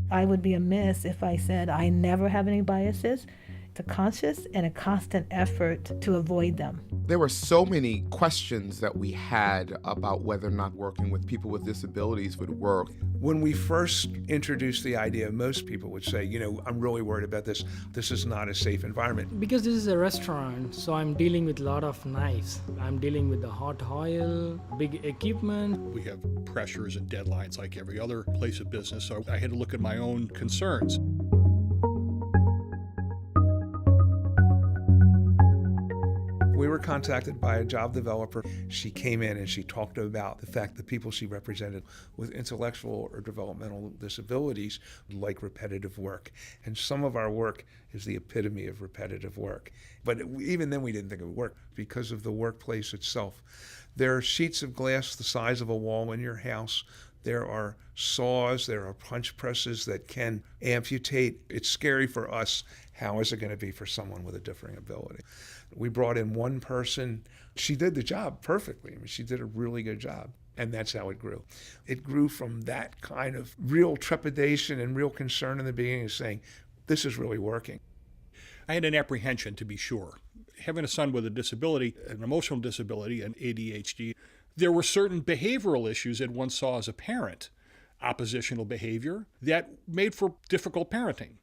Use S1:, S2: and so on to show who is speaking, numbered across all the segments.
S1: I would be amiss if I said I never have any biases. It's a conscious and a constant effort to avoid them.
S2: There were so many questions that we had about whether or not working with people with disabilities would work.
S3: When we first introduced the idea, most people would say, I'm really worried about this. This is not a safe environment.
S4: Because this is a restaurant, so I'm dealing with a lot of knives. I'm dealing with the hot oil, big equipment.
S5: We have pressures and deadlines like every other place of business, so I had to look at my own concerns.
S3: We were contacted by a job developer. She came in and she talked about the fact that people she represented with intellectual or developmental disabilities like repetitive work. And some of our work is the epitome of repetitive work. But even then we didn't think it would work because of the workplace itself. There are sheets of glass the size of a wall in your house. There are saws, there are punch presses that can amputate. It's scary for us. How is it going to be for someone with a differing ability? We brought in one person. She did the job perfectly. She did a really good job. And that's how it grew. It grew from that kind of real trepidation and real concern in the beginning of saying, this is really working.
S5: I had an apprehension, to be sure. Having a son with a disability, an emotional disability, an ADHD, there were certain behavioral issues that one saw as a parent, oppositional behavior, that made for difficult parenting.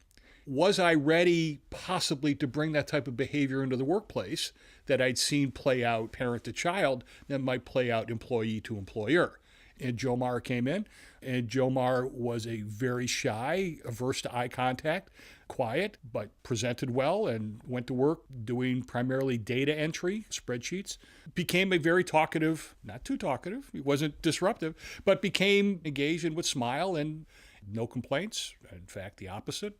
S5: Was I ready possibly to bring that type of behavior into the workplace that I'd seen play out parent to child that might play out employee to employer? And Jomar came in, and Jomar was a very shy, averse to eye contact, quiet, but presented well and went to work doing primarily data entry, spreadsheets. Became a very talkative, not too talkative, he wasn't disruptive, but became engaged and would smile and no complaints. In fact, the opposite.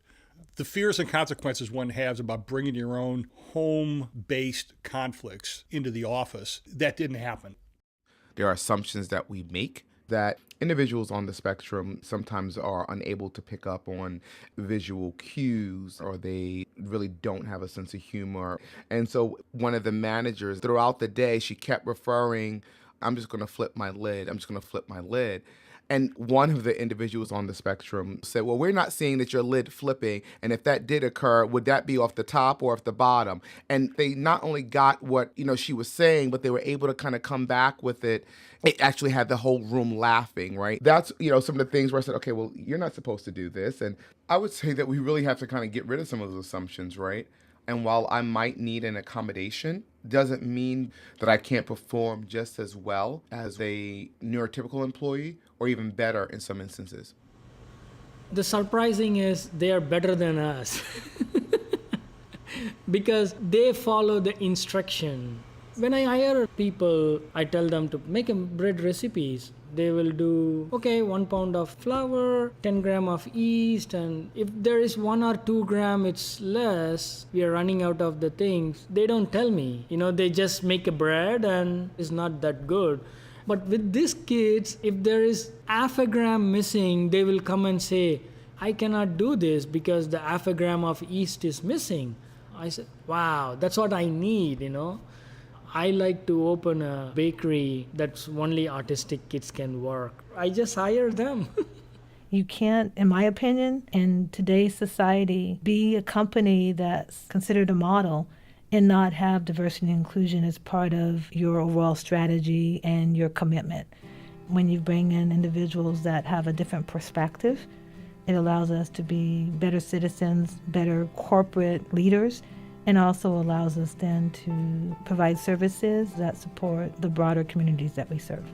S5: The fears and consequences one has about bringing your own home-based conflicts into the office, that didn't happen.
S2: There are assumptions that we make that individuals on the spectrum sometimes are unable to pick up on visual cues, or they really don't have a sense of humor. And so one of the managers throughout the day, she kept referring, I'm just going to flip my lid. I'm just going to flip my lid. And one of the individuals on the spectrum said, well, we're not seeing that your lid flipping. And if that did occur, would that be off the top or off the bottom? And they not only got what, she was saying, but they were able to kind of come back with it. It actually had the whole room laughing, right? That's, some of the things where I said, okay, well, you're not supposed to do this. And I would say that we really have to kind of get rid of some of those assumptions, right? And while I might need an accommodation, doesn't mean that I can't perform just as well as a neurotypical employee, or even better in some instances.
S4: The surprising is they are better than us because they follow the instruction. When I hire people, I tell them to make bread recipes. They will do, 1 pound of flour, 10 gram of yeast, and if there is 1 or 2 gram, it's less, we are running out of the things. They don't tell me, they just make a bread and it's not that good. But with these kids, if there is half a gram missing, they will come and say, I cannot do this because the half a gram of yeast is missing. I said, wow, that's what I need, I like to open a bakery that's only autistic kids can work. I just hire them.
S1: You can't, in my opinion, in today's society, be a company that's considered a model and not have diversity and inclusion as part of your overall strategy and your commitment. When you bring in individuals that have a different perspective, it allows us to be better citizens, better corporate leaders, and also allows us then to provide services that support the broader communities that we serve.